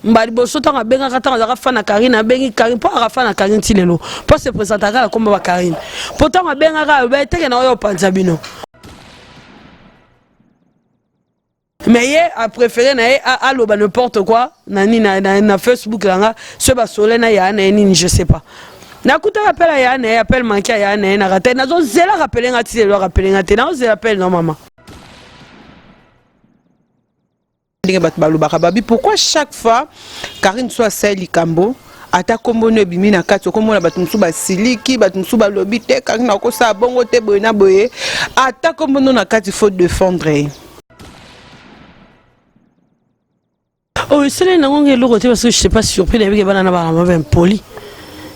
mbali boso tanga benga katanga zaka fana Karine bengi Karine po ara fana Karine tilelo po se présenter la comme ba Karine pourtant benga ka ba teke na yo panza bino mais ye a préféré na a loba n'importe quoi na Facebook là ce ba solé na ya na ni je sais pas na kuta appel ya na appel manqué ya na raté na zo zela rappeler ngati le rappeler ngati na zo appel non maman. Pourquoi chaque fois Karine soit celle Likambo ata kombo ne bimi na kati ko mona batumsu ba siliki batumsu ba lobi te Karine ko sa bongo te boyena boye ata kombo na kati faut défendre. Oh c'est là ngongé le côté parce que je sais pas surpris avec banana ba ma poli.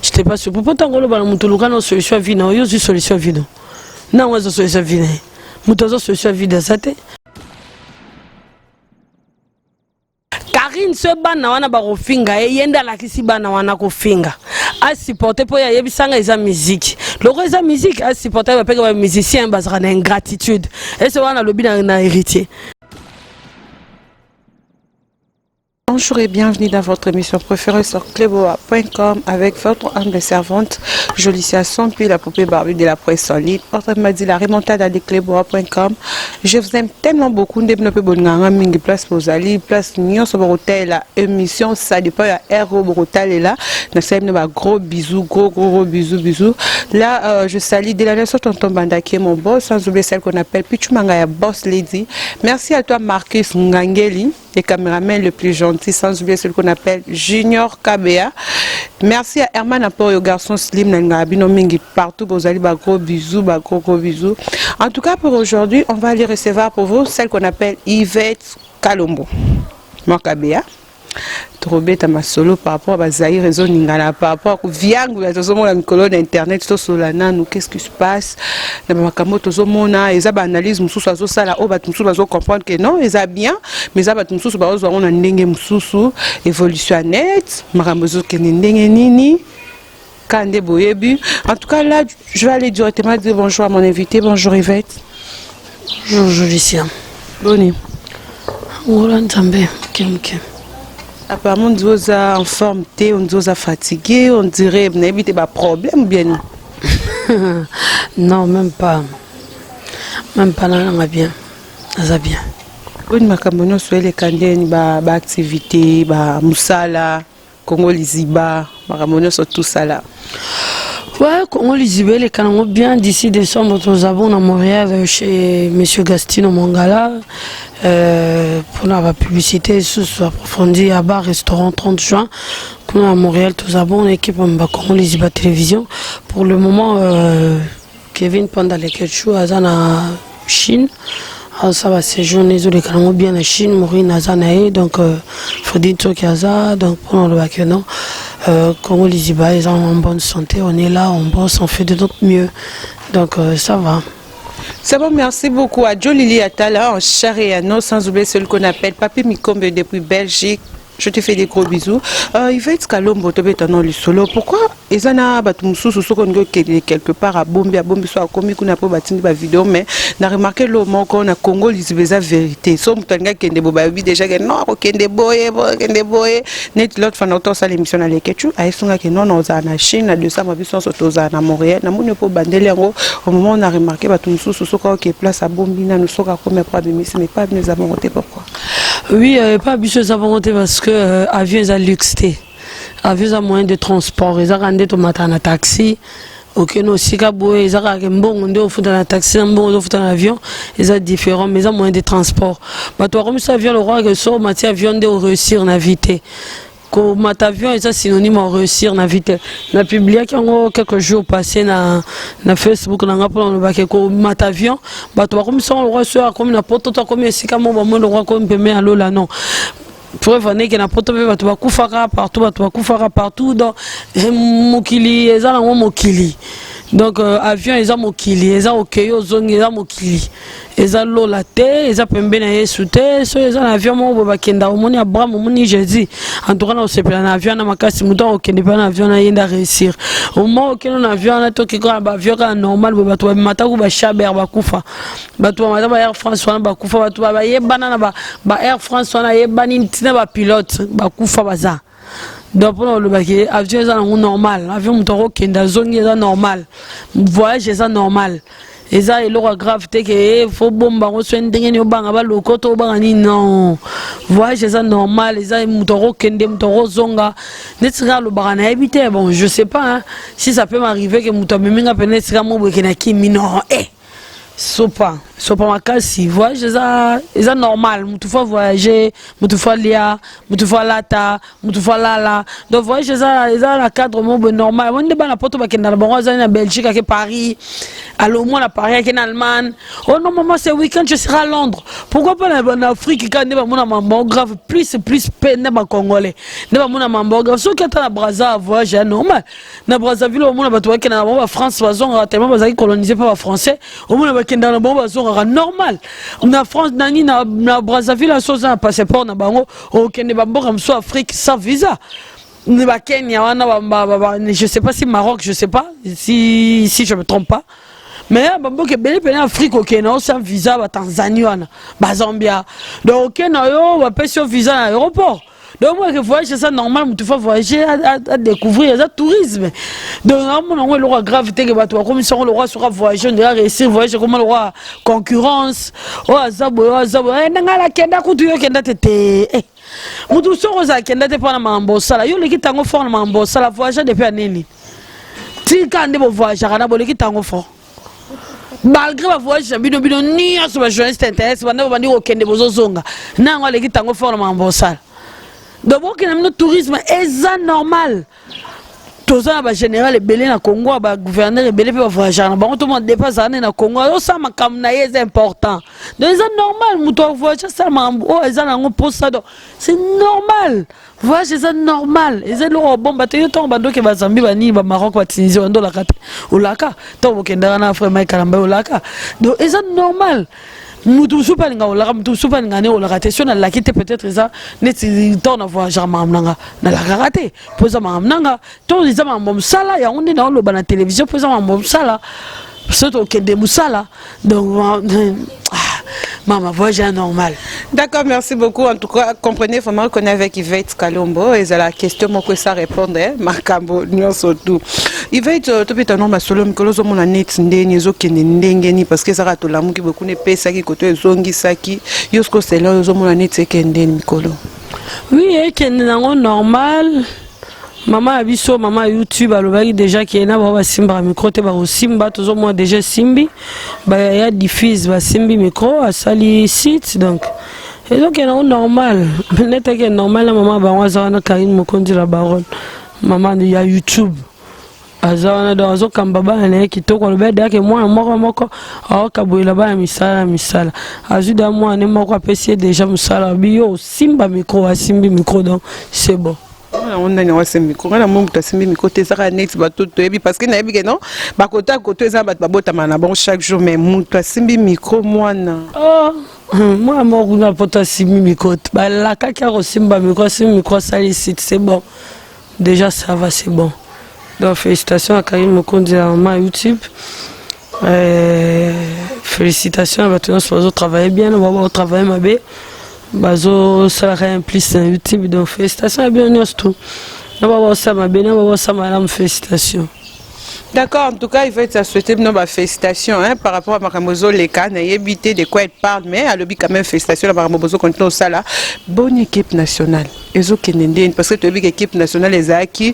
Je t'ai pas surpris pourtant ngolo ba mutuluka no solution vina yo juste solution vina. Na wazo solution vina. Mutazo solution vina ça te. Karine se bana wana ba kofinga yenda la kisi bana wana kofinga a supporter po ya yebisanga eza musique loko eza musique a supporter ba peka ba musicien bazaka na ingratitude et c'est wana lobi na héritier. Bonjour et bienvenue dans votre émission préférée sur cleboa.com avec votre humble servante Jolicia Sompi, la poupée Barbie de la presse solide. Autrement dit, la remontada de cleboa.com. Je vous aime tellement beaucoup. Mingi place Posali, place Nyon sur hôtel, la émission, ça dépend à Aéro Hôtel est là. Gros bisous, gros bisous. Là, je salue de la nation Tonton Banda qui est mon boss, sans oublier celle qu'on appelle Pichumanga Boss Lady. Merci à toi, Marcus Ngangeli, le caméraman le plus gentil, sans oublier celui qu'on appelle Junior KBA. Merci à Herman Apor, au garçon Slim Nangabino Mingi partout. Vous allez gros bisous, gros bisous. En tout cas, pour aujourd'hui, on va aller recevoir pour vous celle qu'on appelle Yvette Kalombo. Mon KBA. Trop bête à ma solo par rapport à Zahir réseau Ningala par rapport à Viang ou à la colonne internet sur la nan qu'est-ce qui se passe dans ma camoto zomona et ça analyse mususu azo sala o batumsu bazo comprendre que non ils a bien mais ça batumsu bazo on a ndenge mususu évolutionnette maramozo que ndenge nini kande boyebu. En tout cas là je vais aller directement dire bonjour à mon invité. Bonjour Yvette. Bonjour Jolicia. Bonne. Voilà Nzambe kenke. Apparemment, on nous a en forme, on nous a fatigué, on dirait que vous avez problème bien. Non, même pas. Même pas, là, on va bien. Ça va bien. Oui, ma camono sur les candidats, ba activité, ba musala, Congo Liziba, ma camono sur tout ça là. Ouais, Congo Liziba, les canons bien. D'ici décembre, nous avons à Montréal chez M. Gastino Mangala. Pour la publicité sous approfondie à bar restaurant 30 juin qu'on a à Montréal tous avons une équipe en Congo Liziba télévision pour le moment Kevin pendant les quelques jours à Chine ça va séjourner les canaux bien en Chine Maureen Azanae donc faut dire tout qu'il y a donc pour le bac non Congo Liziba ils sont en bonne santé on est là on bosse on fait de notre mieux donc ça va. C'est bon, merci beaucoup à Joe Lili Atala en chair et à nous, sans oublier celui qu'on appelle Papi Mikombe depuis Belgique. Je te fais des gros bisous. Yvette Kalombo, tu es dans le solo. Pourquoi ils en ont quelque part à Bombi, soit commis qu'on a pas bâti une vidéo, mais on a remarqué le moment qu'on a Congo, ils disent la vérité. Sauf que tu as dit déjà que non, Kende Boye, net l'autre fan autant ça l'émission à l'équerre. À ce que non, on a en Chine, à 200 habitants sur à Montréal. On a pas bandé au moment où on a remarqué que tout sous qui est place à Bombi, nous sommes comme pas de mais pas nous avons voté pourquoi. Oui, pas habitué à voter parce que avion est luxe. Avion a moyen de transport. Ils ont rendu au matin en taxi. Ok, nous aussi, ils ont un bon de taxi, un bon de l'avion. Ils sont différents, mais ils ont moyen de transport. Mais toi, comme ça, avion, le roi, que ça, avion de réussir à vite. Comme avion est synonyme à réussir à vite. On a publié quelques jours passés na Facebook na ngapona no ba ko matavion bato comme ça on le reçoit comme n'importe quoi comme si comme on le roi comme peme alo là non pour venir que n'importe quoi bato ba kufaka partout donc mokili ezala ngo mokili donc avion eza mokili eza okei ozongi eza mokili eza lola te eza pembe na yesu te so eza na avion moko bakenda omoni Abraham omoni Jésus en tout cas na osepela na avion na makasi muto okende pa na avion na yenda réussir au moment okende na avion na to kiko na avion ka normal bo bato bamata ku ba chaber bakufa bato bamata ba Air France wana bakufa bato ba yebana na ba Air France wana yebani ntina ba pilote bakufa baza. Donc pour le baquet, avion est normal, avion moto kenda zongi est normal, voyage est normal. Et ça, il aura grave que faut bomba on soit ndenge ni obanga ba lokoto obanga ni non. Voyage est normal, et ça moto kende moto zonga. Netira le barana habité bon, je sais pas hein, si ça peut m'arriver que moto meminga penetira mo bokena kimi non sopa makasi voyage eza normal mutu fa voyager mutu fa lia mutu fa lata mutu fa lala donc voyage eza la cadre mo normal on ba na poto bakenda na bango za na Belgique à Paris alors moi na Paris à Allemagne oh non maman c'est week-end je serai à Londres pourquoi pas en Afrique quand ne ba mona mambo grave plus peine ba congolais ne ba mona mambo grave so kata na Brazza voyage normal na Brazzaville au mona ba to bakenda na ba France bazonga tellement bazaki colonisé par ba français au mona bakenda na ba bazonga normal na France nani na Brazzaville la chose un passeport na bango okende ba mboka mso Afrique sans visa ne ba Kenya wana je sais pas si Maroc je sais pas si je me trompe pas mais bamboka bele pene Afrique okena sans visa ba Tanzanie wana ba Zambia donc okena yo ba pesi visa à l'aéroport. Donc moi, je voyage, c'est ça normal, mais tu vas voyager à découvrir, c'est tourisme. Donc, on a le roi gravité que tu as comme si le roi sera voyager, on doit réussir voyager comme le roi concurrence. Oh, azabo, n'engala kenda kutuyo kenda tete. Mutu soro za kenda te pa na mambo sala. Yo leki tango fort na mambo sala voyager depuis année. Ti kande bo voyager na bo leki tango fort. Malgré ma voyage, bino ni aso ba journaliste intéresse, banda bandi ko kende bozo zonga. Na ngala leki tango fort na mambo sala. Donc, le tourisme est normal. Tout ça, le général est belé dans le Congo, le gouverneur est belé pour voyager. Tout le monde dépasse dans le Congo. Ça, c'est important. Donc, c'est normal. C'est normal. Voyage, c'est normal. C'est bon. Donc, c'est normal. Mutu super nga olaka mutu super nga ne olaka te so na lakite peut-être ça neti tona voyager mamnanga na la karaté poza mamnanga to za mambo msala ya onde na oloba na télévision poza mambo msala surtout que des musala donc maman voyage normal. D'accord, merci beaucoup. En tout cas, comprenez vraiment qu'on est avec Yvette Kalombo et c'est la question que ça répondre Makambo nyo surtout. Yvette to beta no masolo mikolo zo mona net ndeni zo kende ndengeni parce que ça rato lamu ki beaucoup ne pesa ki koto zongi saki yosko selo zo mona net sekendeni mikolo. Oui, kende nango normal. Maman abiso maman YouTube alobaki déjà qui na ba simba micro te ba simba tozo moi déjà simbi ba ya diffuse ba simbi micro a sali site donc et donc c'est normal peut-être que normal maman ba waza na Karine Mokondi la baronne maman ya YouTube azana do azo kambaba na kitoko lobeda ke moi moko a kaboila ba misala ajuda moi ne moko apesi déjà musala bio simba micro a simbi micro donc c'est bon. On a un micro, on a un micro, parce que non, chaque jour, mais simbi micro, moi, moi, pas simbi micro, la caca, simba micro, c'est bon. Déjà, ça va, c'est bon. Donc, félicitations à Karine Mokondi à ma YouTube. Félicitations à Batouna, on travaille bien, on va travailler ma bête. Bazo salarié plus dans YouTube donc félicitations à bienvenue tout. On va voir ça ma bien, on va voir ça madame félicitations. D'accord, en tout cas, il faut te souhaiter nos félicitations par rapport à Maramozo Leka, n'a évité de quoi elle parle, mais à l'objet quand même félicitations à Maramozo contre ça là. Bonne équipe nationale. Ezo Kenenden parce que tu as vu l'équipe nationale les aki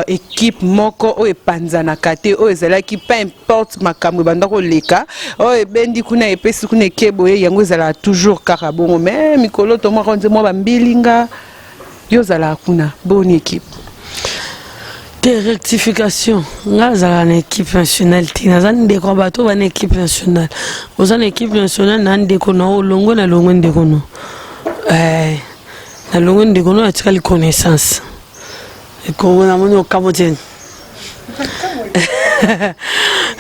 équipe moko o e panzana kate o ezala qui peu importe makambo bandako Leka o e bendi kuna epesi kuna kebo yango ezala toujours karabongo mais mikolo to mo konze mo bambilinga yo zala kuna bonne équipe. Des rectifications. Nous avons une équipe nationale. Nous avons des combats, une équipe nationale. Nous avons une équipe nationale. Nous avons des combats. Nous avons des combats. Nous avons des combats. Nous avons des connaissances. Nous avons des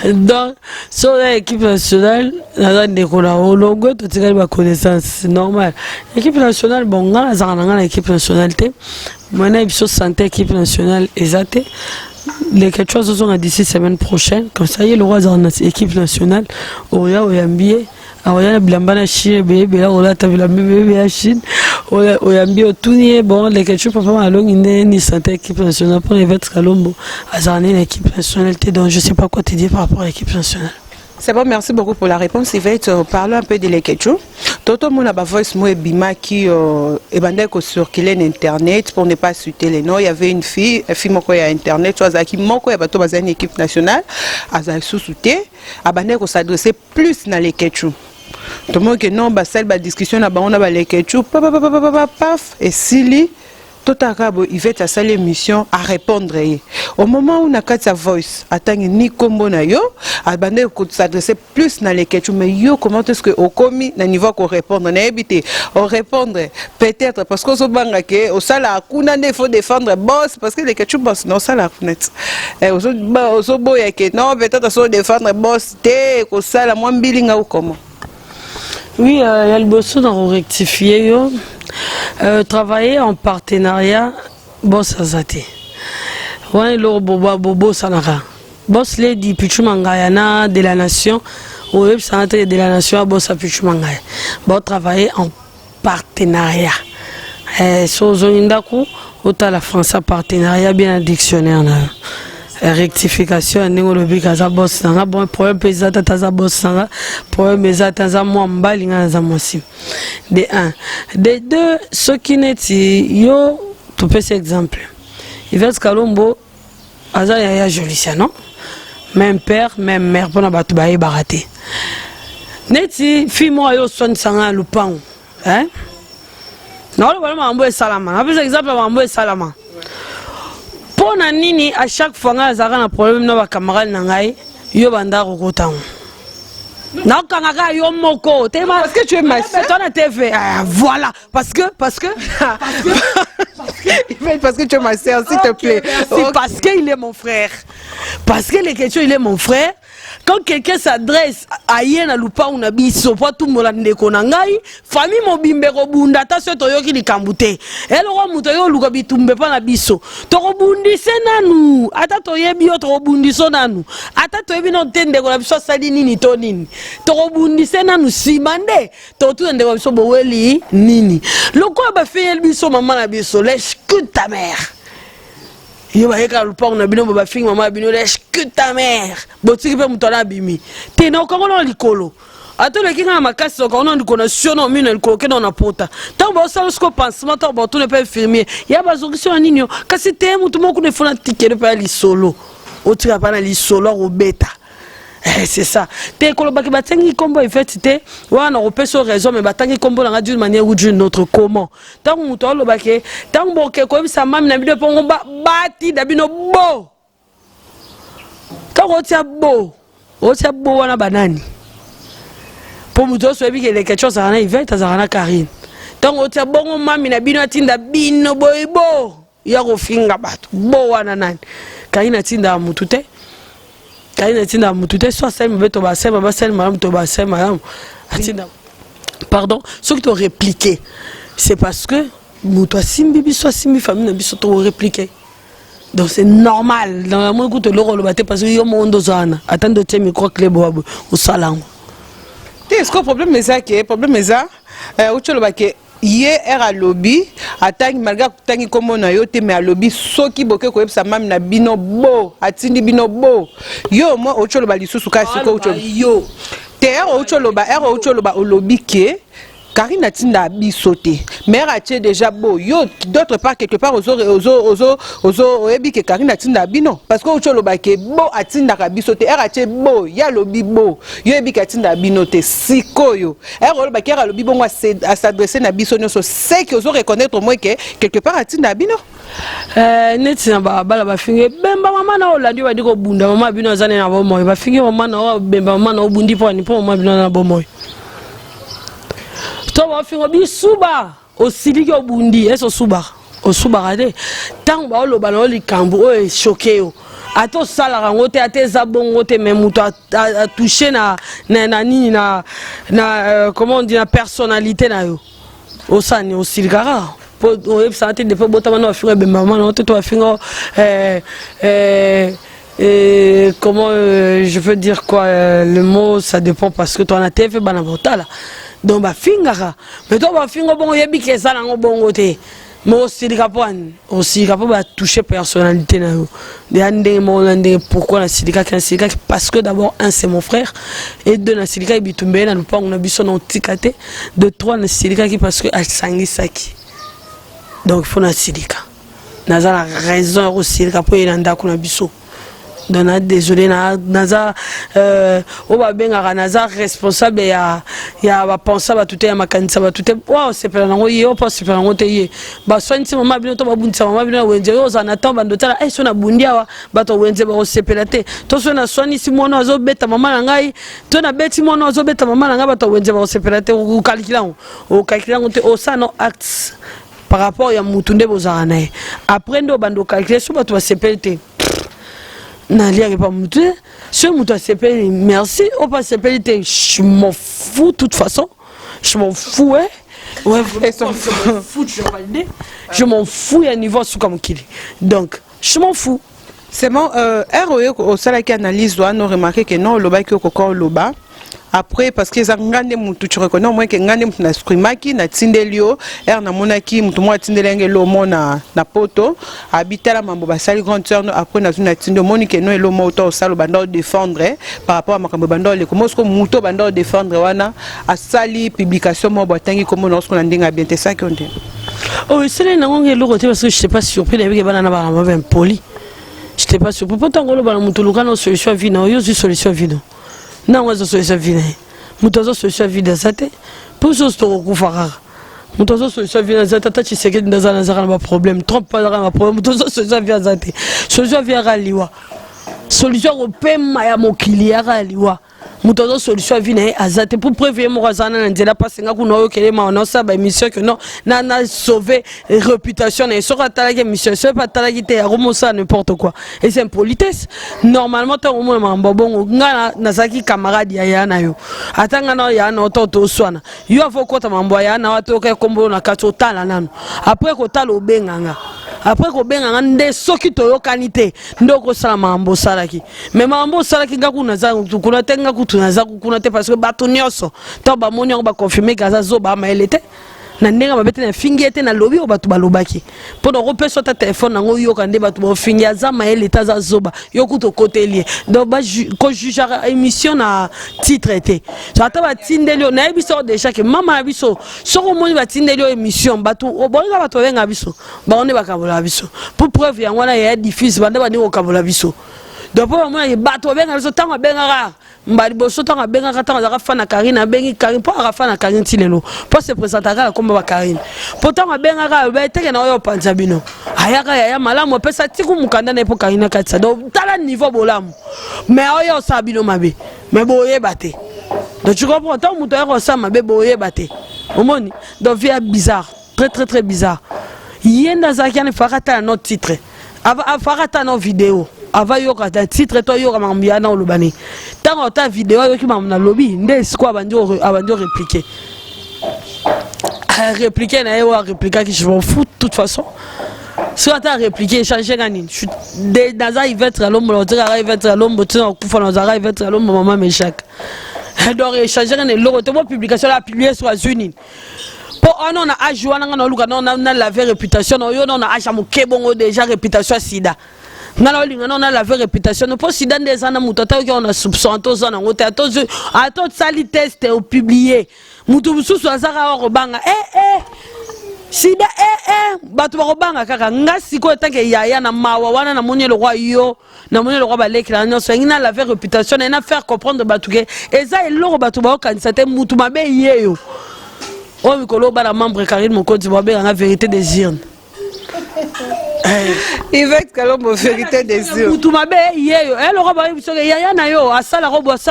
Donc, sur l'équipe nationale, on a des connaissances, c'est normal. L'équipe nationale, bon, on a l'équipe nationale. Maintenant, il faut santé l'équipe nationale exacte. Les quelque chose sont d'ici semaine prochaine. Comme ça, il y a le roi de l'équipe nationale. On a Oyambié. On a Blambana Chine, Bébé, on a Tavila Bébé à Chine. Oyambié, tout est bon. Les quelque chose, papa, à long, il n'y a santé l'équipe nationale. Pour les vêtements, Kalombo, à l'équipe nationale. Donc, je ne sais pas quoi te dire par rapport à l'équipe nationale. C'est bon, merci beaucoup pour la réponse. Yvette, parlons un peu de l'Eketchou. Toto mon a voice moi Bima qui est circulé sur internet pour ne pas citer les noms. Il y avait une fille qui a internet, qui a une équipe nationale, a sous-souté, a s'adresser plus dans l'Eketchou. Tout le monde que non, celle la discussion on a l'Eketchou, paf, et Sili. Tout à l'heure, il va à l'émission à répondre. Au moment où on a sa voice, attend ni combo na yo, à bande s'adresser plus dans les questions, mais yo comment est-ce que au commis na niveau qu'on répondre, on a évité, on répondre peut-être parce qu'on se banga que au sala kuna ne faut défendre boss parce que les questions boss non sala kunet. Au so boya que non peut-être faut défendre boss té au sala moins bilinga ou comment. Oui, il y a le boss dans rectifier yo. Travailler en partenariat, boss azate. Ouais, le bobo sanara. Boss les dit Pichumangayana de la nation, au web santé de la nation, boss à Pichumangaya. Bon, travailler en partenariat. So zonindaku, autant la France partenariat bien un dictionnaire. Rectification néologique kaza boss nanga bon problème pesa tata boss nanga problème pesa tata moi mbali nga mosi de un de deux ce qui n'est yo tu peux cet exemple Yvette Kalombo aza ya Jolicia non même père même mère pour na batu ba baraté neti fi mo yo son sanga lupango hein non le voilà mambo salama après exemple mambo salama. Pour nini à chaque fois nga zaka na problème na ba camarade na ngai yo banda rokotango na kangaka yo moko parce que tu es ma sœur toi na TV voilà parce que parce que tu es ma sœur s'il te plaît parce qu'il est mon frère parce que les questions il est mon frère. Quand quelqu'un s'adresse à Yena Lupa ou Nabiso, pour tout le monde ngai, famille mobimbe robunda, ta soeur toyoki li kambute. Elle aura mutoyo lukabi tumbe pa Nabiso. To robundi senanu, ata toyebi yo to robundi sonanu. Ata toyebi no tende ko Nabiso sali nini to nini. To robundi senanu simande, to tu ende ko Nabiso boweli nini. Loko ba fait biso maman Nabiso, lèche que ta mère. Yo ba yeka lupa na bino ba fingi maman bino lèche que ta mère. Botiki pe mutona bimi. Te na ko ngolo likolo. Ato le kinga makasi ko ngolo ndiko siono mino likolo ke na pota. Tant ba sa sko pansement to ba to ne pas infirmier. Ya ba solution ninyo. Kasi te mutu moko ne fona ticket pa li solo. Otika pa na li solo ro beta. C'est ça. Te kolo baki batengi kombo effecté wana opeso raison mais batangi kombo na d'une manière ou d'une autre comment tant muto lo baki tant boke ko bisa mami na bido pongo bati da bino bo tant otia bo wana banani pour muto so ebi ke les quelque chose ana Yvette azana Karine tant otia bongo mami na bino atinda bino boibo ya ko finga bato bo wana nani Karine atinda mutu te pardon, ce que tu as répliqué, c'est parce que toi simbi soit simbi famille n'a pas répliqué. Donc c'est normal. Dans le monde où tu l'auras le parce que yo monde zana. Attends de tes micro clé boab au salon. Est-ce que le problème est ça où tu le baquet hier à lobby attang malgré tangi comme na yo te mais à lobby soki boke ko epsa mam na bino bo atindi bino bo yo moi ocholo ba lisusu ka siko ocholo yo te ocholo ba au lobby ke Karine atinda bisoté mère a déjà beau yo d'autre part quelque part aux ebi que Karine atinda bino parce que ocholo ba ke bo atinda ka bisoté era bo ya lobby bo yo ebi ka atinda bino te sikoyo era ba ke lobby bon à s'adresser na biso nyonso c'est que ozo reconnaître au moins que quelque part atinda bino neti na bala ba finge bemba mama na olandi wa diko bunda mama bino zane na bomoy ba finge mama na bemba mama na obundi po ni po mama bino na bomoy. To ba fingo bi suba o siliki obundi eso suba o suba rade tant ba lo bana oli kambu o choqué o ato sala rangote ate zabongote mais muto a touché na comment on dit na personnalité na yo osani osilikara po oyebisa ate depuis botama na finga be maman na to finga comment je veux dire quoi le mot ça dépend parce que toi na TV bana botala donc ba fingara mais toi ba finga bon yebi ke sala ngo bongote mais aussi va toucher personnalité pourquoi la silika parce que d'abord un c'est mon frère et deux la silika bitumbe na pas on a biso na tikate de trois la silika parce que elle sangisaki donc il faut la silika naza la raison aussi pour il anda kuna biso donc désolé naza o ba benga naza responsable ya ba penser ba tuté ya makanisa ba tuté wow c'est pas nango yo pas c'est pas nango te ye ba sointi mama bino to ba bundisa mama bino wenje yo za na tamba ndotala so na bundia wa ba to wenje ba osepela te to so na soini si mona azo beta mama na ngai to na beti mona azo beta mama na ngai ba to wenje ba osepela te o calculant te o ça no acte par rapport ya mutunde bozana après ndo bando calculer so ba to sepela te n'allez pas me dire, ce mouton s'appelle merci, on va s'appeler, je m'en fous de toute façon, je m'en fous, hein. Ouais, je m'en fous, il y a un niveau sous comme qu'il est. Donc, je m'en fous. C'est bon, ROE, au salaire qui analyse, doit nous remarquer que non, le bas qui est au loba. Après parce que ça ngande mutu tu reconnais au moins que ngande mutu na scrimaki na tindelio na monaki mutu mo tindelenge lomo na poto habitala mambo basali grande sœur après na zuna tindo monique no lomo to salo bando défendre par rapport à makambo bando le comment ce que muto bando défendre wana asali publication mo botangi comme lorsqu'on a ndinga bien te ça que on dit oh c'est na ngongé lo côté parce que je sais pas surpris avec bana na ba ben poli je t'ai pas surpris pourtant ngolo bana mutu lukano solution vino yo solution vino non on solution vino mutozo solution vino zate pour ce sto kufara mutozo solution vino zate tati seke ndazana zana ba problème trompe pas na problème mutozo solution vino zate solution vino raliwa solution au pema ya mokili ya raliwa mutozo solution vino azate pour prévenir mo zana na ndela parce nga kuno yo kelema on sa ba émission que non na sauver réputation et sur atala que mission c'est pas atala qui te ya ça n'importe quoi et c'est impolitesse normalement to mo mambongo nga na zaki camarade ya na yo atanga na ya na to swana yo avokota mambo ya na wato ka kombo na kato tala nanu après ko tala obenganga après ko benganga nde soki to yo kanite ndoko sala mambo salaki mais mambo salaki nga kuna za kuna tenga kutunaza kuna te parce que bato nyonso to ba moni ba confirmer kaza zo ba maelete na ndenga babete na fingete na lobi o bato balobaki pour repère sur ta téléphone nango yo kande bato ba fingi za maelete za zoba yo kuto côté lié donc ba ko jugeara émission na titre été so ata ba tindelio na biso déjà que mama biso soko moni ba tindelio émission bato o bonga bato benga biso ba on ba kabola biso pour preuve ya ngwana ya diffuse bande ba ni ko kabola biso donc pour moi il bato benga biso tanga benga mbali boso tanga benga katanga za fana Karine bengi Karine pour afana Karine tilelo pour se présenter comme ba Karine pourtant benga ka ba teke na yo panzabino ayaka ya malamu pesa tiku mukanda na pour Karine katsa donc tala niveau bolamu mais oyo sabino mabe mais boye baté donc tu comprends tant muto ya ça mabe boye baté omoni donc vie bizarre très bizarre yenda zakiane fakata notre titre ava fakata nos vidéos avant yoka ta titre to yoka mambia na olobani tango ta vidéo yoki mamna lobby nde siko abanjo répliquer na yo répliquer qui je m'en fous de toute façon si on t'a répliqué changer ganine je suis dans un event à l'homme l'autre event à l'homme tu en kufa dans un event à l'homme maman mais chaque donc changer ganine l'autre publication la publier sur Azuni pour on a ajouana na luka non na la vraie réputation on yo non a ajamu kebongo déjà réputation sida ngala linga non la vraie réputation no posi dans des ana mutata qui on a soupçon to zona ngote ato sali test au publier mutu bususu azaka wa banga sida batu ba banga kaka ngasi ko tanke yaya na mawa wana na monyelo roi yo na monyelo roi balekla no so ngina la vraie réputation na faire comprendre batu ke eza eloro batu ba kanisa te mutu mabe yeyo o mikolo ba la membre Karine Mokonzi ba be nga vérité des urnes il veut que l'homme vérité des yeux. Tout ma belle, elle aura pas eu ce qu'il y a nayo à ça la robe avant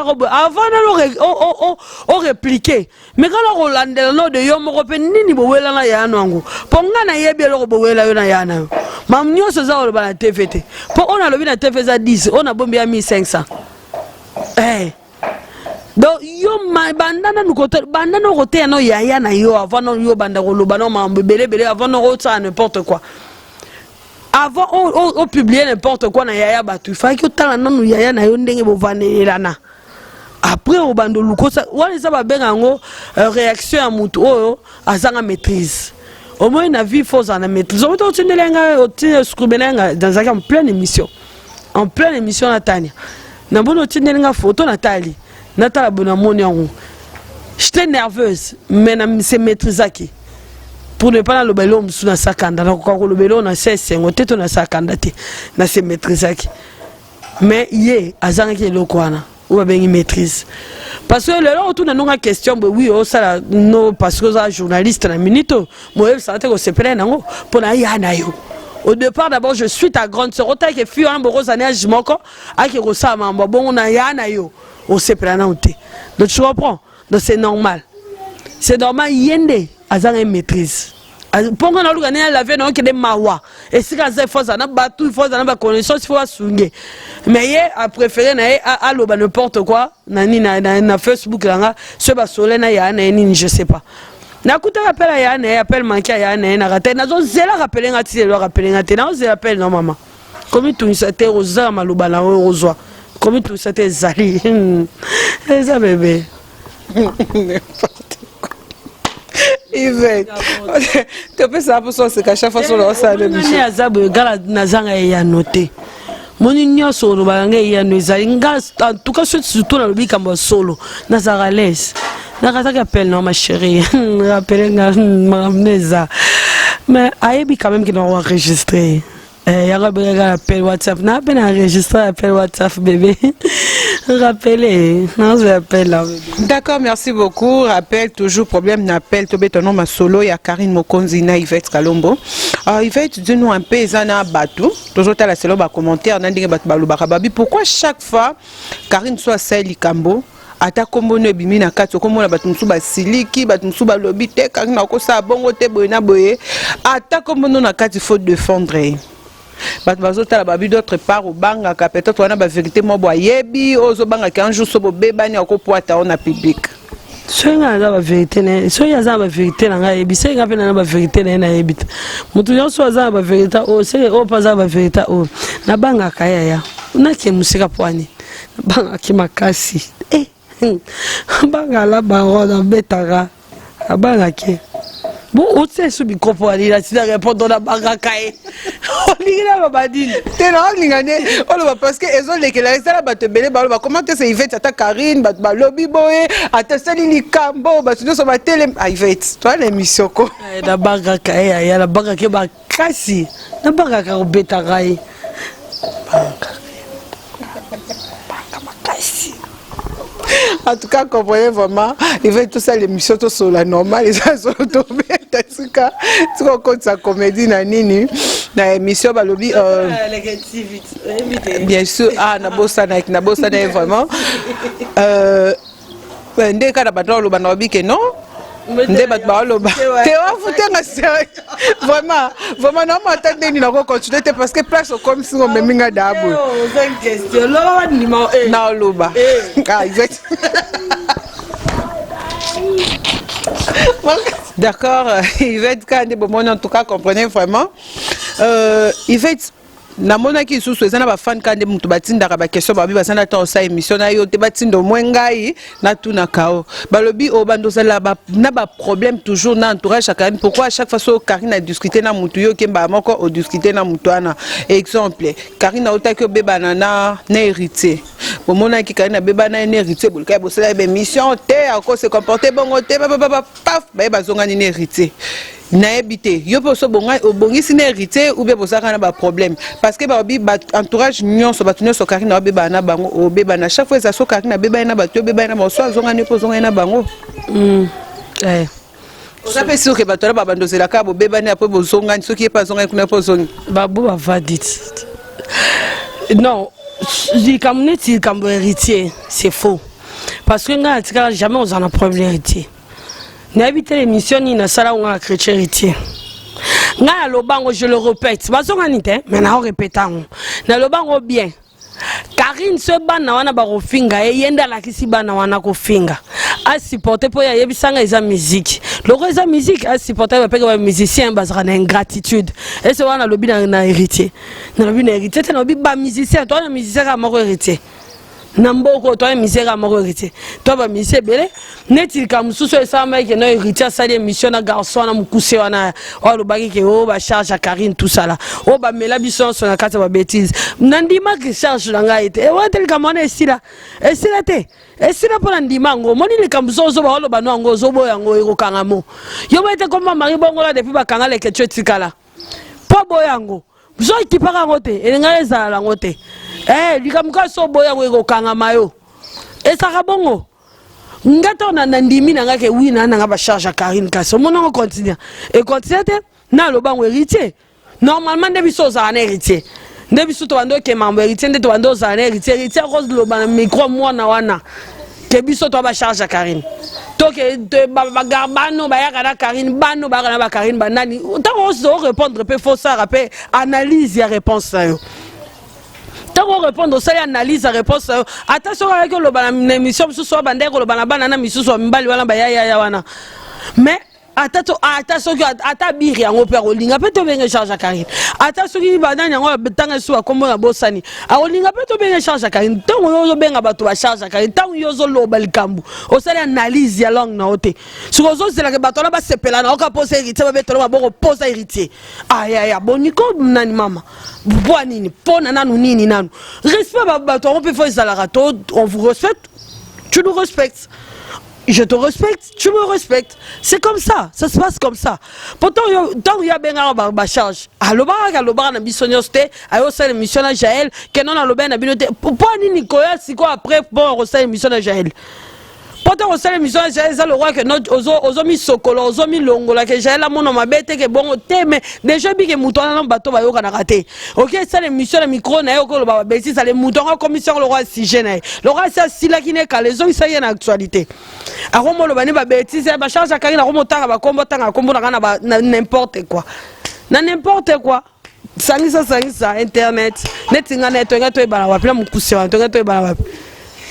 de répliquer. Mais quand on Hollande no de yom européen ni bo wela na ya nango. Ponga na yebi lo bo wela yo na ya na. Mam nyonso za oloba na TV te. Po on a lobi na TV za 10, on a bombi à 1500. Donc yo bandana nous côté bandana côté no yaya na yo avant no yo banda koloba no mambele bele avant no ça n'importe quoi. Avant on publier n'importe quoi na yaya batu. Il faut que tala no yaya na yo ndenge bo vanelana. Après au bando lukosa wale za ba benga ngo réaction à mutu oyo azanga maîtrise. Au moins na vie faut en maîtrise. On tendelenga o skubenanga dans en pleine émission. En pleine émission Natania. Na bono tendelenga photo Nathalie. Nathalie bonamoni ngo. J'étais nerveuse mais na se maîtriser qui. Pour ne pas le belo msu na sakanda na ko le belo na sese ngoteto na sakanda te na se maîtriser qui. Mais yé azanga ki lokwana. Ou bien une maîtrise. Parce que là, on a une question, oui, ça, non, parce que les journalistes, la minute, moi, ça a se plaindre, pour naïo. Au départ, d'abord, je suis ta grande sœur, autant que fille, un beau année, je m'en encore, à qui ressent, bon, on a naïo, on se plaindre. Donc, tu comprends? Donc, c'est normal. C'est normal, yende, à une maîtrise. Pour qu'on ait la vie, on a des mawa. Et si on a fait ça, on a battu, il faut avoir connaissance, il faut assumer. Mais il a préféré à n'importe quoi, na Facebook, sur le soleil, je sais pas. Na kuta rappel à Yann, appel manqué à Yann, na raté, na zone zéla rappelé à ti, le rappelé à ti, na zéla appel non maman. Comme tout ça t'es aux armes à l'oubala aux oies. Comme tout ça t'es zali. Et ça bébé. Yvette, tu peux savoir pour ça, c'est qu'à chaque fois sur le salon de Michel. Azab, gala nazanga ya noté. Mon union solo, balanga ya nozalinga, en tout cas surtout dans le bicambo solo, nazara laisse. Nakata appelle non ma chérie, rappelez ma amnesa. Mais ayebi quand même qui doit enregistrer. Il y a un appel WhatsApp, n'a pas enregistré appel WhatsApp bébé. Rappelez, non, je l'appelle là. D'accord, merci beaucoup. Rappel, toujours problème d'appel. Tu ton nom à solo, il y a Karine Mokonzi na Yvette Kalombo. Yvette, dis-nous un peu, ils en ont battu. Toujours, tu as la seule commentaire, on a dit que pourquoi chaque fois, Karine soit celle du Cambo, ata kombo no bimi na kati ko mona batu musuba siliki batu musuba lobi te Karine ko sa bongo te boyena boye ata kombo no na kati faut défendre. Bat bazota la babi d'autre part au banga ka peut-être on a ba vérité mo boye yebi ozo banga ki un jour so beba ni ko poata on a public. Soyez la vérité, soyez la vérité, la yebi, soyez la vérité, la yebi. Mutu yo so za ba vérité, o c'est o pas za ba vérité o. Na banga kaya ya. Una ke musika poani. Banga ki makasi. Banga la banga na betara. Banga ki. Bon, on sait ce micro pour aller là, si la réponse dans la barakaï. On dit là, ma dit. T'es là, on dit parce que ils ont les là, ça va te belé, bah comment tu Yvette, ta Karine, bah lobby boy, à ta Salini Cambo, bah tu dois sur ma télé, Yvette, toi l'émission quoi. La barakaï, il y a la barakaï, bah cassi, la barakaï au bétaraï. En tout cas, comprenez vraiment, il veut tout ça, l'émission sur la normale, ils sont tombés, en tout cas, tu comptes sa comédie, nanini, la émission, bah, lobby, bien sûr, ah, nabosa, vraiment, dès qu'on a battu le banobi, que non, vraiment, vraiment, non, attendez, nous allons continuer parce que place comme si on me minga d'abord. Non, Loba. Ah, Yvette. D'accord, Yvette, en tout cas, comprenez vraiment. Yvette. Na mona ki susu ezana ba fan kande mutu batinda ka ba question ba bi basana ta osa émission na yo te batindo mwengai na tuna kao balobi o bandoza la ba na ba problème toujours na entourage à Karine pourquoi à chaque fois so Karine a discuté na mutu yo kemba moko o discuter na mutu ana exemple Karine a ota ke beba na héritier bo mona ki Karine beba na héritier bolka bo sala be mission te ako se comporter bongo te paf ba bazonga ni héritier na habité yo poso bonga obongisi na héritier ou bien bosaka na ba problème parce que ba entourage nyonso batunyo so Karine na beba na bango o beba na chaque fois ça so Karine na beba na bato beba na so zonga ne pozonga na bango ça fait sûr que bato na babandozela ka bo beba na po bozonga so qui pas zonga kuna pozonga babu va dit non je comme dit comme héritier c'est faux parce que nga tika jamais on en a problème héritier. N'habite l'émission ni na sala on a chrétien héritier. Nga lobango je le répète. Bazonga nite mais na répétant. Na lobango bien. Karine se bana wana ba kofinga yenda la kisi bana wana kofinga. A supporter pour ya yebisanga eza musique. Loko eza musique a supporter ba peka ba musicien bazara na ingratitude. Et c'est wana lobi na héritier. Na lobi na héritier te na lobi ba musicien toi na musicien ka moko héritier. Namboko toi misère moko héritier toi ba misé belé neti ka mususu esamba ke no héritier sali mission na garçon na mukuse wana o lo baki ke o ba charge à Karine tout ça là o ba mela biso so na kata ba bêtise nandima ke charge la nga ete e wa tel ka mona esila te esila pona ndima ngo moni le kamzo zo ba lo ba no ngo zo boya ngo eko kangamo yo ba ete comme mari bongo la depuis ba kanga le ke tšetikala po boya ngo zo ikipaka ngote elenga ezala ngote likamuka so boya ngwe kanga mayo esaka bongo ngato na ndimi na ngake wina na ngaba charge à Karine kaso mono continue et continue na lo bango héritier normalement ndebi so za na héritier ndebi so to bando ke mambo héritier ndebi to bando za na héritier cause lo bana micro mwana wana ke biso to ba charge à Karine to ke ba garbano ba ya na Karine bano ba na ba Karine banani tant on répondre peu faut ça rappeler analyse ya réponse yo. Tant qu'on répond au salaire analyse la réponse attention avec le ban émission soit bandé le banana na misu soit mbali wana ba ya wana mais attention ata biri en opéra olinga peut to benga charge à Karine attention ki banana ngo betanga soit comme na bosani a olinga peut to benga charge à Karine tant yo benga bato ba charge à Karine tant yo zo lo balikambu au salaire analyse ya langue na ote sur zo c'est la que bato na ba sepela na ka poser héritier ba beto ba boko poser héritier aya boniko nani mama bois nini pona nanu nini nanu respect bato on peut faire ça la rato on vous respecte tu nous respectes. Je te respecte, tu me respectes. C'est comme ça se passe comme ça. Pourtant, tant qu'il y a bien un charge. Alors, na bisonioste, ayo ça l'émission à Jaël, que non à l'obé na binote. Pourquoi ni Nicolas, c'est quoi après bon on l'émission à Jaël. Pourtant on l'émission à Jaël, ça le roi que notre ozo mi sokolo, ozo mi longo la que Jaël a mon ma bête que bon mais déjà bi que mouton na bateau ba yo kana raté. OK, ça l'émission le micro na yo ko le ba bêtise ça les moutons en commission le roi si gêné. Le roi c'est si là qui n'est qu'à les ça y a une actualité. A Romo le bani ba bêtise ba charge à Karine Romo tanga ba combo na ba n'importe quoi. Na n'importe quoi. Sangisa internet. Netinga neto ngato e bana wapi na mukusi wa ngato e bana wapi.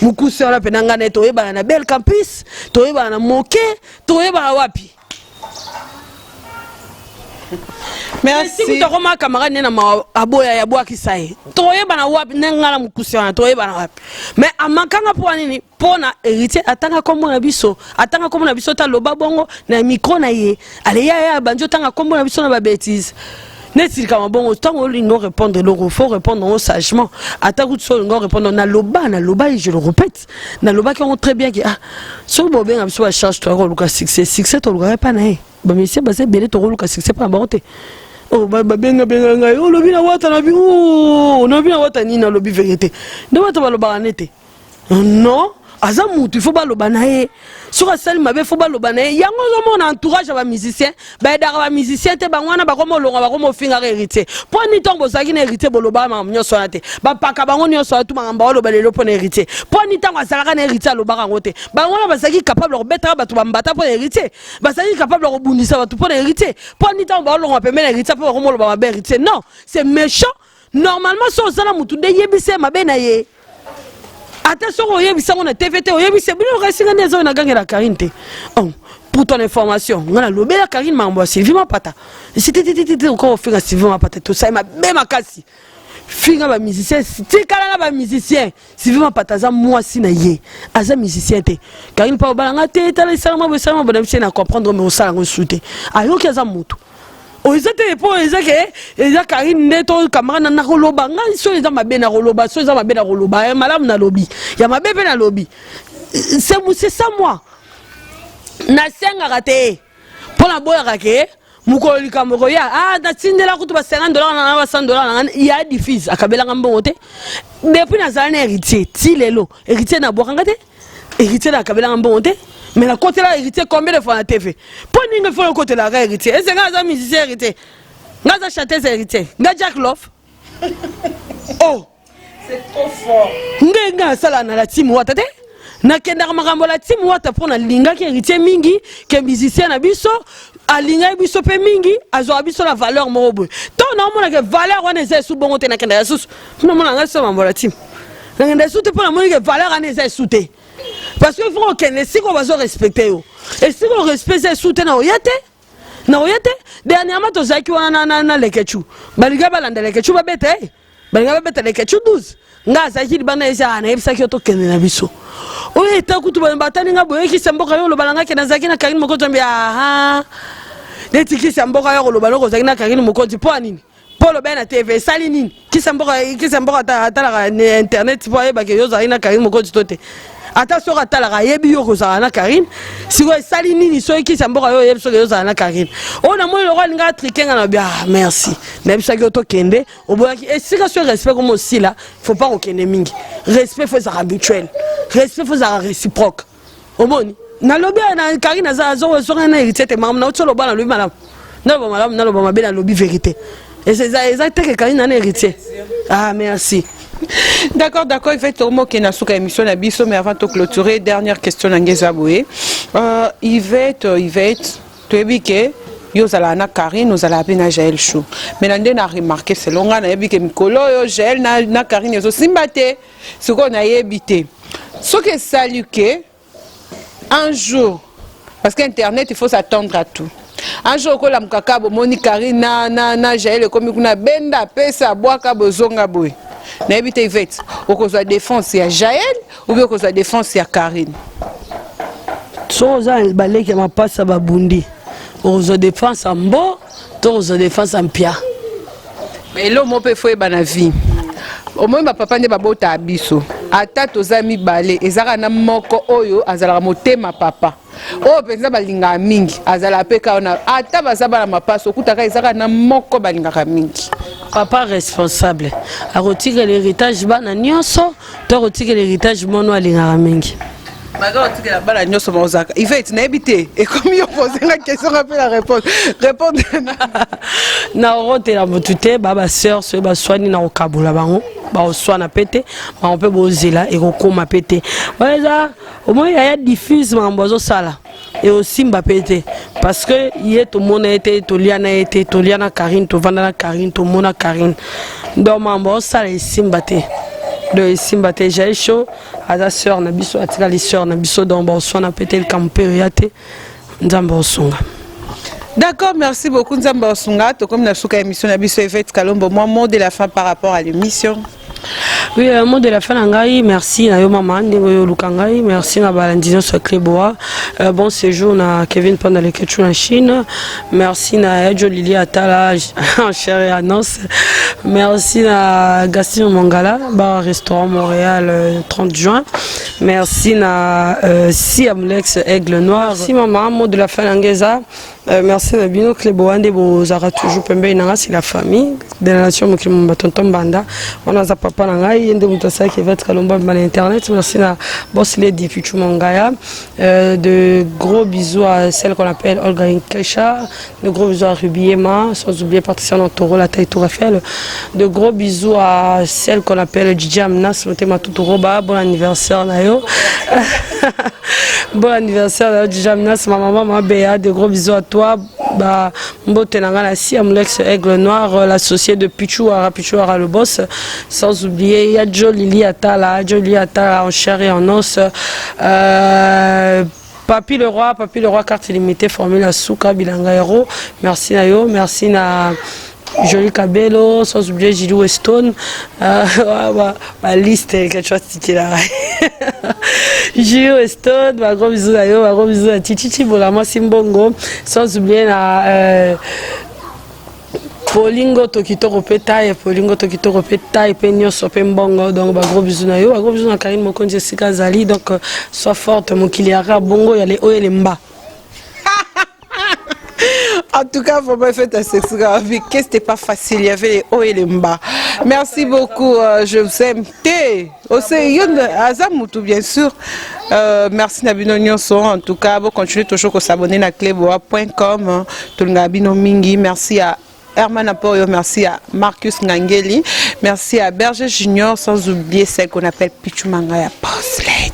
Mukusi wala penanga neto e bana na bel campus, to e bana na moke, to e bana wapi. Merci. Si tu as camarade na aboya ya boa kisaye. Toye bana wapi nengala mukusiana toye bana wapi. Mais amakanga po nini pona héritier atanga kombo na biso ta loba bongo na micro na ye. Ale ya banjo tanga kombo na biso na ba bêtise. N'est-il qu'à bon temps on lui répondre il faut répondre sagement. Attends que on répondre na loba je le répète. Na loba qui on très bien que so bo ben abso charge toi ko succès to le pas na. Ba monsieur ba c'est belé to ko succès pas bonté. Oh ba benga ngai oh lobi na wata na bi oh na bi na wata ni na lobi vérité. De wata ba loba nete. Non azamutu il faut ba loba na ye. Sur celle mabe faut ba loba na ye. Yango zo mon entourage ba musicien, ba dara ba musicien te ba ngwana ba komo longa ba komo finga héritier. Po ni tongo zaki na héritier boloba ma nyoso na te. Ba paka bango nyoso atu ma ngamba loba lelo po na héritier. Po ni tongo azalaka na héritier loba rango te. Ba ngwana ba zaki capable de bettra ba to ba mbata po na héritier. Ba zaki capable de bundisa ba to po na héritier. Po ni tongo ba longa pe na héritier po komo loba ba héritier. Non, c'est méchant. Normalement so zala mutu de yebise mabe na ye. Attention, on y a on TVT, on y a c'est bien resté dans les zones à gagner la Karine. Pour ton information, on a lobé la Karine m'a envoyé Sylvie Mapata. C'était encore fait à Sylvie Mapata tout ça, il m'a même à casser. Finga ba musicien, c'est quand ba musicien. Sylvie Mapata za moi si na ye. Aza musicien te. Karine pa balanga te tala salama bo salama bo na comprendre mais au salon souté. Ayo ki aza mutu. O ezate po ezake eza Karine neto camarade na roloba nga so eza mabe na roloba so eza mabe na roloba malamu na lobby ya mabe pe na lobby c'est ça moi na senga raté pour la boya rake mukoli kamoko ya na tindela kutu ba $50 na ba $100 na ya diffuse akabela ngambongo te depuis na zana héritier ti lelo héritier na bokanga te héritier na akabela ngambongo te. Mais la côté là héritier combien de fois la TV? Pour nous il faut le côté là héritier. Et c'est un musicien héritier. Ngaza chanteuse héritier. Nga Jack Love. Oh, c'est trop fort. Nga sala na la team wata te. Na kenda makambo la team wata pour na linga ki héritier mingi ke musicien na biso alinga biso pe mingi azo biso la valeur mobo to na mona ke valeur wana eza su bongo te na kenda susu na mona nga so mambola tim na kenda su te pour na mona ke valeur wana eza su te parce que il faut que les siko bazo respecter yo et si on respecte su te na oyate dernièrement to zaki wana na lekechu baliga balanda lekechu babete baliga babete lekechu 12 nga zaki libana eza na ebisa ki to kende na biso oye ta kutu batani nga boye ki semboka yo lo balanga ke na zaki na Karine Mokonzi mbia aha neti ki semboka yo lo baloko zaki na Karine Mokonzi po nini polo bena TV sali nini ki semboka ta internet po yeba ke yo zaki na Karine Mokonzi tote ata soka talaka yebi yo kozala na Karine siko sali nini so ki semboka yo yebi so yo zala na Karine ona mo lo nga trikenga na bia merci na bisa ki to kende oboyaki et sika so respect comme aussi là faut pas okende mingi respect faut ça habituel respect faut ça réciproque omoni na lobby na Karine za zo na héritier te mam na otolo bana lobby madame na lo mabe na lobby vérité et c'est exact que Karine na héritier ah merci. D'accord, il fait tourmo qui n'a souka émission na biso mais avant de clôturer dernière question ngeza boye Yvette tu es biké yo zala na Karine nous ala bina Jaël Chou mais nande na remarqué selon nga na biké mikolo yo Jaël na Karine zo simbate ce qu'on a évité ce que salué un jour parce qu'internet il faut s'attendre à tout. Un jour ko la mkaka bo moni Karine na Jaël comme kuna benda pesa boaka bozonga boye na évite Yvette au cause de défense ya Jaël ou bien au cause de défense ya Karine so za balé que ma passe ba bundi au cause de défense en bo to cause de défense en pia mais lo mo pe foi bana vie au moins ba papa ne ba bota biso ata tozami balé ezaka na moko oyo azala motema papa oh penza balinga mingi azala peka ona ata bazaba na mapaso okutaka ezaka na moko balinga mingi papa responsable a retirer l'héritage bana nyonso to retirer l'héritage mono alinga mingi Maga retirer la bana nyonso mozaka Yvette na ebité et comme yo poser la question rappelle la réponse répondre na rote la motute baba sœur so ba swani na okabula bango ba oswana pété ba on peut bozela et kokoma pété voilà au moins il y a diffuse mambozo sala et aussi Mbapété parce que hier tout le monde a été Toliana Karine to Vandana Karine to Mona Karine donc mambo ça les Simbate de Simbate j'ai chaud à la sœur na biso atika les sœurs na biso donc ba oswana pété le campériate nzamba osonga. D'accord, merci beaucoup Nzamba Osunga. Comme la souka émission na biso Yvette Kalombo, moi mot de la fin par rapport à l'émission. Oui, le mot de la fin, merci à Maman, merci à Balandino Sokleboa, bon séjour à Kevin pendant les Ketchou en Chine, merci à Edjo Lili Atala, chérie Annonce, merci à Gastino Mongala, bar restaurant Montréal 30 juin, merci à Siamlex Aigle Noir, merci maman, mot de la fin Angeza. Merci à Bino Kleboande, Bozara toujours Pembe Nanga, c'est la famille de la nation qui m'a tonton Banda. On a papa Nanga, il y a des moutassa qui va être Kalomba sur internet. Merci à Boss Lady Futu Mangaya. De gros bisous à celle qu'on appelle Olga Inkesha. De gros bisous à Ruby Emma, sans oublier Patricia Nantoro, la taille Tour Eiffel. De gros bisous à celle qu'on appelle Djidji Amnas, Motema Tutoroba. Bon anniversaire Nayo. Bon anniversaire Djidji Amnas, ma maman, ma Béa. De gros bisous à toi, Mbotenanga la Siamlex Aigle Noir, l'associé de Pichouara le boss, sans oublier Yadjo Lili Atala en chair et en os, Papi le roi, carte illimitée, formule à Souka Bilanga Hero, merci Nayo, merci na Jolie Cabello, sans oublier Gilou Weston, ma liste quelque chose de là. Gilou Weston, ma gros bisous à yo, ma gros bisous à Titi Bolama Simbongo, sans oublier na Polingo Tokito Taille, Penio Sopembongo, donc gros bisous na yo, gros bisous à Karine Mokonzi Jessica Zali, donc sois forte, mon Kiliara Bongo, il y a les hauts et les bas. En tout cas, vous m'avez fait un sexe grave. Qu'est-ce que c'était pas facile, il y avait les hauts et les bas. Merci beaucoup, je vous aime. Bien sûr. Merci Nabino Nyonso. En tout cas, vous continuez toujours à s'abonner à kleboa.com. Merci à Herman Apoyo, merci à Marcus Ngangeli, merci à Berger Junior, sans oublier celle qu'on appelle Pichou Mangaya Boss Lady.